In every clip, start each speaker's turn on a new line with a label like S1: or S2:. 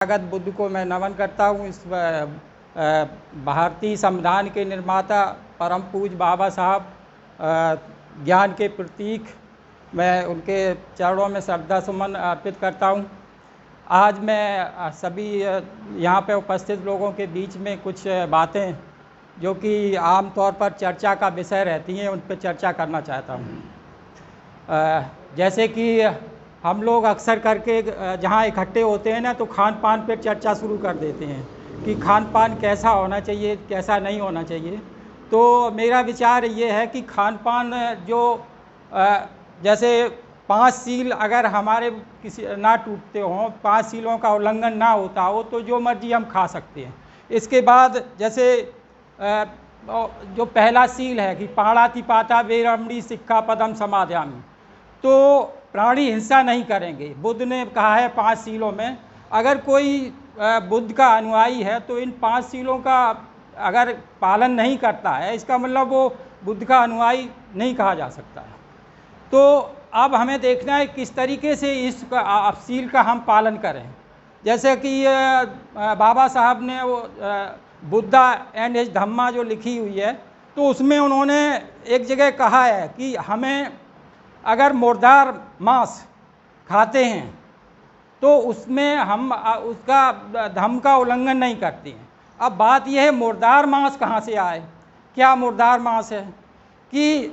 S1: तथागत बुद्ध को मैं नमन करता हूँ। इस भारतीय संविधान के निर्माता परम पूज्य बाबा साहब ज्ञान के प्रतीक, मैं उनके चरणों में श्रद्धा सुमन अर्पित करता हूँ। आज मैं सभी यहाँ पे उपस्थित लोगों के बीच में कुछ बातें जो कि आम तौर पर चर्चा का विषय रहती हैं उन पर चर्चा करना चाहता हूँ। जैसे कि हम लोग अक्सर करके जहाँ इकट्ठे होते हैं ना, तो खान पान पर चर्चा शुरू कर देते हैं कि खान पान कैसा होना चाहिए, कैसा नहीं होना चाहिए। तो मेरा विचार ये है कि खान पान जो जैसे 5 सील अगर हमारे किसी ना टूटते हों, 5 सीलों का उल्लंघन ना होता हो, तो जो मर्जी हम खा सकते हैं। इसके बाद जैसे जो पहला सील है कि पाणातिपाता वेरमणि सिक्खापदम समादयामि, तो प्राणी हिंसा नहीं करेंगे। बुद्ध ने कहा है 5 सीलों में, अगर कोई बुद्ध का अनुयायी है तो इन 5 सीलों का अगर पालन नहीं करता है, इसका मतलब वो बुद्ध का अनुयायी नहीं कहा जा सकता है। तो अब हमें देखना है किस तरीके से इस सील का हम पालन करें। जैसे कि बाबा साहब ने वो बुद्धा एंड हिज धम्मा जो लिखी हुई है, तो उसमें उन्होंने एक जगह कहा है कि हमें अगर मुर्दार मांस खाते हैं तो उसमें हम उसका धम्म का उल्लंघन नहीं करते हैं। अब बात यह है मुर्दार मांस कहाँ से आए, क्या मुर्दार मांस है कि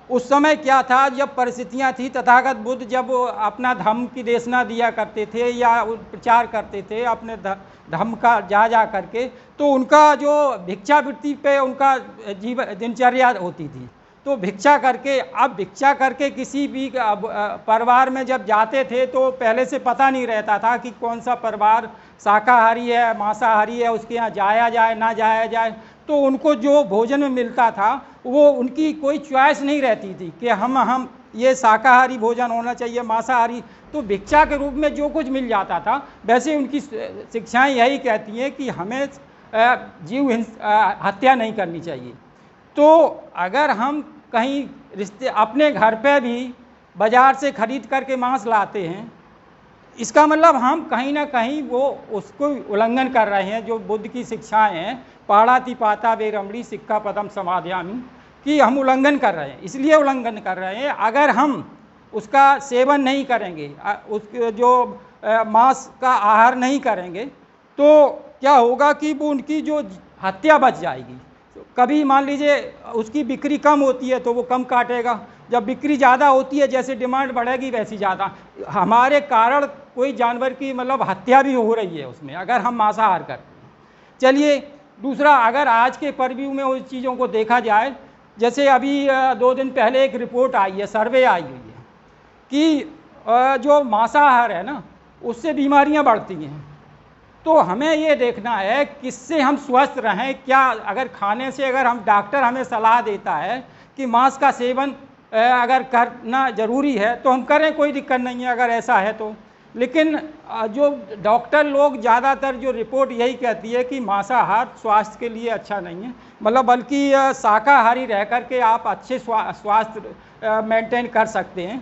S1: उस समय क्या था, जब परिस्थितियाँ थी, तथागत बुद्ध जब अपना धम्म की देशना दिया करते थे या प्रचार करते थे अपने धम्म का जा करके, तो उनका जो भिक्षावृत्ति पे उनका दिनचर्या होती थी। तो भिक्षा करके, अब भिक्षा करके किसी भी परिवार में जब जाते थे तो पहले से पता नहीं रहता था कि कौन सा परिवार शाकाहारी है मांसाहारी है, उसके यहाँ जाया जाए ना जाया जाए। तो उनको जो भोजन में मिलता था वो उनकी कोई चॉइस नहीं रहती थी कि हम ये शाकाहारी भोजन होना चाहिए मांसाहारी, तो भिक्षा के रूप में जो कुछ मिल जाता था। वैसे उनकी शिक्षाएं यही कहती हैं कि हमें जीव हत्या नहीं करनी चाहिए। तो अगर हम कहीं रिश्ते अपने घर पे भी बाज़ार से खरीद करके मांस लाते हैं, इसका मतलब हम कहीं ना कहीं वो उसको उल्लंघन कर रहे हैं। जो बुद्ध की शिक्षाएं हैं पाणातिपाता वेरमणि सिक्खापदम समादयामि, कि हम उल्लंघन कर रहे हैं। इसलिए उल्लंघन कर रहे हैं, अगर हम उसका सेवन नहीं करेंगे, उस जो मांस का आहार नहीं करेंगे, तो क्या होगा कि वो उनकी जो हत्या बच जाएगी। कभी मान लीजिए उसकी बिक्री कम होती है तो वो कम काटेगा, जब बिक्री ज़्यादा होती है, जैसे डिमांड बढ़ेगी वैसी ज़्यादा, हमारे कारण कोई जानवर की मतलब हत्या भी हो रही है उसमें, अगर हम मांसाहार करते हैं। चलिए दूसरा, अगर आज के परव्यू में उस चीज़ों को देखा जाए, जैसे अभी 2 दिन पहले एक रिपोर्ट आई है, सर्वे आई हुई है कि जो मांसाहार है ना, उससे बीमारियां बढ़ती हैं। तो हमें ये देखना है किससे हम स्वस्थ रहें। क्या अगर खाने से, अगर हम डॉक्टर हमें सलाह देता है कि मांस का सेवन अगर करना ज़रूरी है तो हम करें, कोई दिक्कत नहीं है अगर ऐसा है तो। लेकिन जो डॉक्टर लोग ज़्यादातर जो रिपोर्ट यही कहती है कि मांसाहार स्वास्थ्य के लिए अच्छा नहीं है, मतलब बल्कि शाकाहारी रह कर के आप अच्छे स्वास्थ्य मेंटेन कर सकते हैं।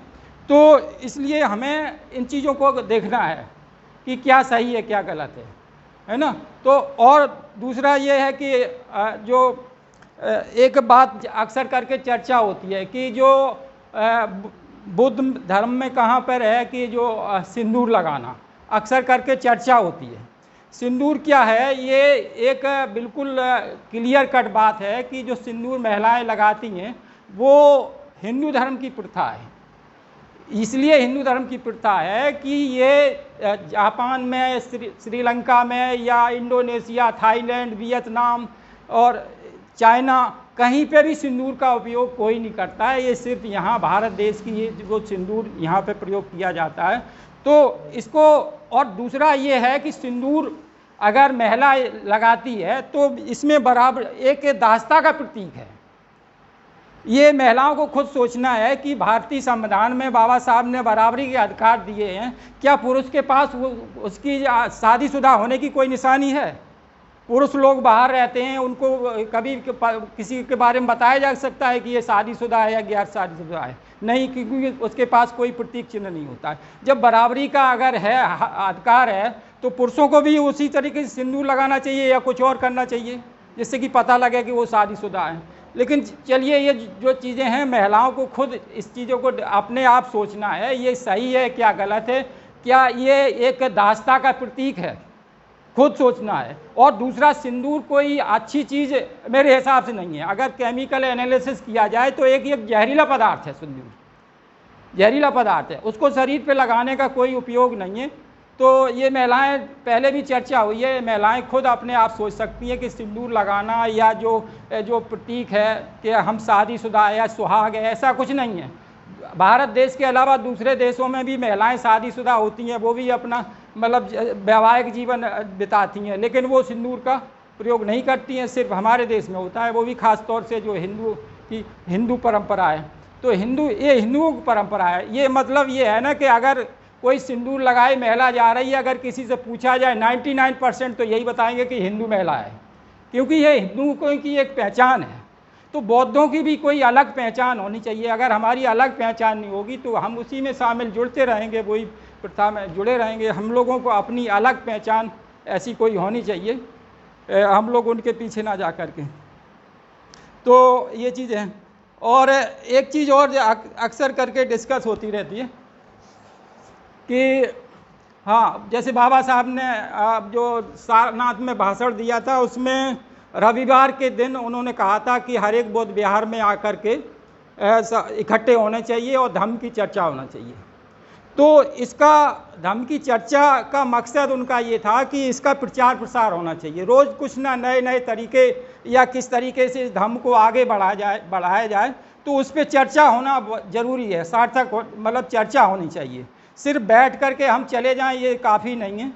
S1: तो इसलिए हमें इन चीज़ों को देखना है कि क्या सही है क्या गलत है ना। तो और दूसरा ये है कि जो एक बात अक्सर करके चर्चा होती है कि जो बुद्ध धर्म में कहाँ पर है कि जो सिंदूर लगाना अक्सर करके चर्चा होती है। सिंदूर क्या है, ये एक बिल्कुल क्लियर कट बात है कि जो सिंदूर महिलाएं लगाती हैं वो हिंदू धर्म की प्रथा है। इसलिए हिंदू धर्म की प्रथा है कि ये जापान में, श्रीलंका में या इंडोनेशिया, थाईलैंड, वियतनाम और चाइना, कहीं पे भी सिंदूर का उपयोग कोई नहीं करता है। ये सिर्फ यहाँ भारत देश की ये जो सिंदूर यहाँ पे प्रयोग किया जाता है। तो इसको, और दूसरा ये है कि सिंदूर अगर महिला लगाती है तो इसमें बराबर एक दासता का प्रतीक है। ये महिलाओं को खुद सोचना है कि भारतीय संविधान में बाबा साहब ने बराबरी के अधिकार दिए हैं, क्या पुरुष के पास उसकी शादीशुदा होने की कोई निशानी है? पुरुष लोग बाहर रहते हैं, उनको कभी किसी के बारे में बताया जा सकता है कि ये शादीशुदा है या गैर शादीशुदा है? नहीं, क्योंकि उसके पास कोई प्रतीक चिन्ह नहीं होता है। जब बराबरी का अगर है अधिकार है तो पुरुषों को भी उसी तरीके से सिंदूर लगाना चाहिए या कुछ और करना चाहिए जिससे कि पता लगे कि वो शादीशुदा हैं। लेकिन चलिए, ये जो चीज़ें हैं, महिलाओं को खुद इस चीज़ों को अपने आप सोचना है, ये सही है क्या गलत है, क्या ये एक दासता का प्रतीक है, खुद सोचना है। और दूसरा, सिंदूर कोई अच्छी चीज़ मेरे हिसाब से नहीं है। अगर केमिकल एनालिसिस किया जाए तो एक जहरीला पदार्थ है सिंदूर, जहरीला पदार्थ है, उसको शरीर पे लगाने का कोई उपयोग नहीं है। तो ये महिलाएं, पहले भी चर्चा हुई है, महिलाएं खुद अपने आप सोच सकती हैं कि सिंदूर लगाना या जो प्रतीक है कि हम शादीशुदा या सुहाग है, ऐसा कुछ नहीं है। भारत देश के अलावा दूसरे देशों में भी महिलाएं शादीशुदा होती हैं, वो भी अपना मतलब वैवाहिक जीवन बिताती हैं, लेकिन वो सिंदूर का प्रयोग नहीं करती हैं। सिर्फ हमारे देश में होता है, वो भी ख़ास तौर से जो हिंदू परंपरा है। तो ये हिंदुओं की परंपरा है। ये मतलब ये है ना कि अगर कोई सिंदूर लगाए महिला जा रही है, अगर किसी से पूछा जाए 99% तो यही बताएंगे कि हिंदू महिला है, क्योंकि ये हिंदुओं की एक पहचान है। तो बौद्धों की भी कोई अलग पहचान होनी चाहिए। अगर हमारी अलग पहचान नहीं होगी तो हम उसी में शामिल जुड़ते रहेंगे, वही प्रथा में जुड़े रहेंगे। हम लोगों को अपनी अलग पहचान ऐसी कोई होनी चाहिए, हम लोग उनके पीछे ना जा कर के। तो ये चीज़ है। और एक चीज़ और जो अक्सर करके डिस्कस होती रहती है कि हाँ, जैसे बाबा साहब ने जो सारनाथ में भाषण दिया था, उसमें रविवार के दिन उन्होंने कहा था कि हर एक बौद्ध विहार में आकर के इकट्ठे होने चाहिए और धम्म की चर्चा होना चाहिए। तो इसका धम्म की चर्चा का मकसद उनका ये था कि इसका प्रचार प्रसार होना चाहिए, रोज़ कुछ ना नए नए तरीके या किस तरीके से इस धम्म को आगे बढ़ाया जाए, तो उस पर चर्चा होना ज़रूरी है, सार्थक मतलब चर्चा होनी चाहिए। सिर्फ बैठ करके हम चले जाएं ये काफ़ी नहीं है,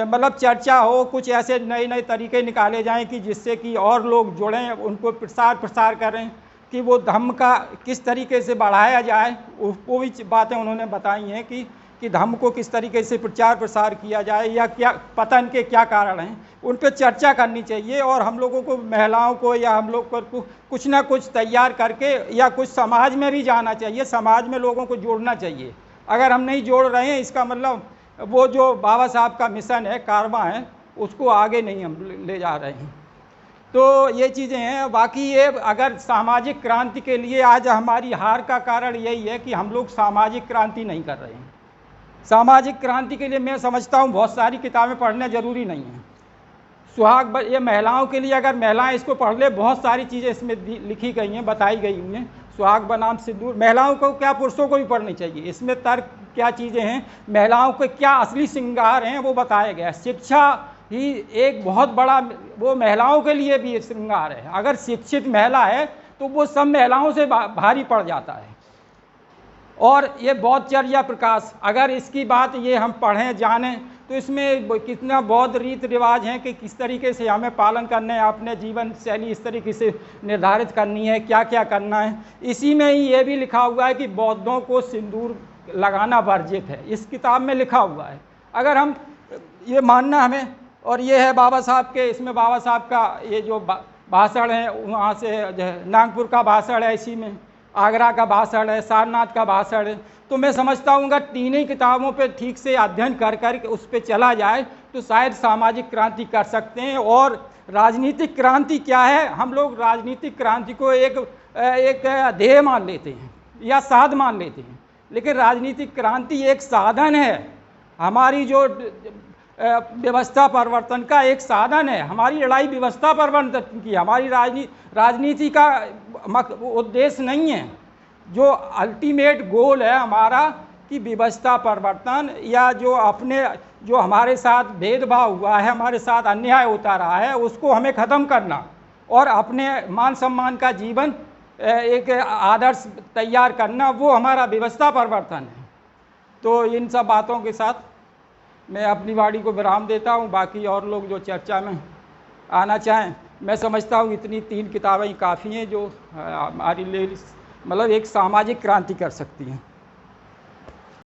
S1: मतलब चर्चा हो, कुछ ऐसे नए नए तरीके निकाले जाएं कि जिससे कि और लोग जुड़ें, उनको प्रसार करें कि वो धम्म का किस तरीके से बढ़ाया जाए। वो भी बातें उन्होंने बताई हैं कि धम्म को किस तरीके से प्रचार प्रसार किया जाए या क्या पतन के क्या कारण हैं, उन पर चर्चा करनी चाहिए। और हम लोगों को, महिलाओं को या हम लोग को कुछ ना कुछ तैयार करके या कुछ समाज में भी जाना चाहिए, समाज में लोगों को जोड़ना चाहिए। अगर हम नहीं जोड़ रहे हैं, इसका मतलब वो जो बाबा साहब का मिशन है, कारवां है, उसको आगे नहीं हम ले जा रहे हैं। तो ये चीज़ें हैं। बाकी ये अगर सामाजिक क्रांति के लिए आज हमारी हार का कारण यही है कि हम लोग सामाजिक क्रांति नहीं कर रहे हैं। सामाजिक क्रांति के लिए मैं समझता हूँ बहुत सारी किताबें पढ़ना ज़रूरी नहीं है। सुहाग, ये महिलाओं के लिए अगर महिलाएं इसको पढ़ ले, बहुत सारी चीज़ें इसमें लिखी गई हैं, बताई गई हुई हैं। सुहाग बनाम सिंदूर महिलाओं को क्या, पुरुषों को भी पढ़नी चाहिए। इसमें तर्क क्या चीज़ें हैं, महिलाओं के क्या असली श्रृंगार हैं, वो बताया गया है। शिक्षा ही एक बहुत बड़ा, वो महिलाओं के लिए भी श्रृंगार है। अगर शिक्षित महिला है तो वो सब महिलाओं से भारी पड़ जाता है। और ये बौद्धचर्या प्रकाश, अगर इसकी बात ये हम पढ़ें जानें तो इसमें कितना बौद्ध रीत रिवाज हैं कि किस तरीके से हमें पालन करना है, अपने जीवन शैली इस तरीके से निर्धारित करनी है, क्या क्या करना है। इसी में ही ये भी लिखा हुआ है कि बौद्धों को सिंदूर लगाना वर्जित है, इस किताब में लिखा हुआ है। अगर हम ये मानना हमें, और ये है बाबा साहब के, इसमें बाबा साहब का ये जो भाषण है, वहाँ से नागपुर का भाषण है, इसी में आगरा का भाषण है, सारनाथ का भाषण है। तो मैं समझता हूँ अगर तीनों किताबों पे ठीक से अध्ययन कर कर उस पर चला जाए तो शायद सामाजिक क्रांति कर सकते हैं। और राजनीतिक क्रांति क्या है, हम लोग राजनीतिक क्रांति को एक ध्येय मान लेते हैं या साध मान लेते हैं, लेकिन राजनीतिक क्रांति एक साधन है, हमारी जो व्यवस्था परिवर्तन का एक साधन है। हमारी लड़ाई व्यवस्था परिवर्तन की, हमारी राजनीति का उद्देश्य नहीं है। जो अल्टीमेट गोल है हमारा कि व्यवस्था परिवर्तन, या जो हमारे साथ भेदभाव हुआ है, हमारे साथ अन्याय होता रहा है, उसको हमें ख़त्म करना और अपने मान सम्मान का जीवन एक आदर्श तैयार करना, वो हमारा व्यवस्था परिवर्तन है। तो इन सब बातों के साथ मैं अपनी वाणी को विराम देता हूँ। बाकी और लोग जो चर्चा में आना चाहें, मैं समझता हूँ इतनी 3 किताबें काफ़ी हैं जो हमारे लिए मतलब एक सामाजिक क्रांति कर सकती हैं।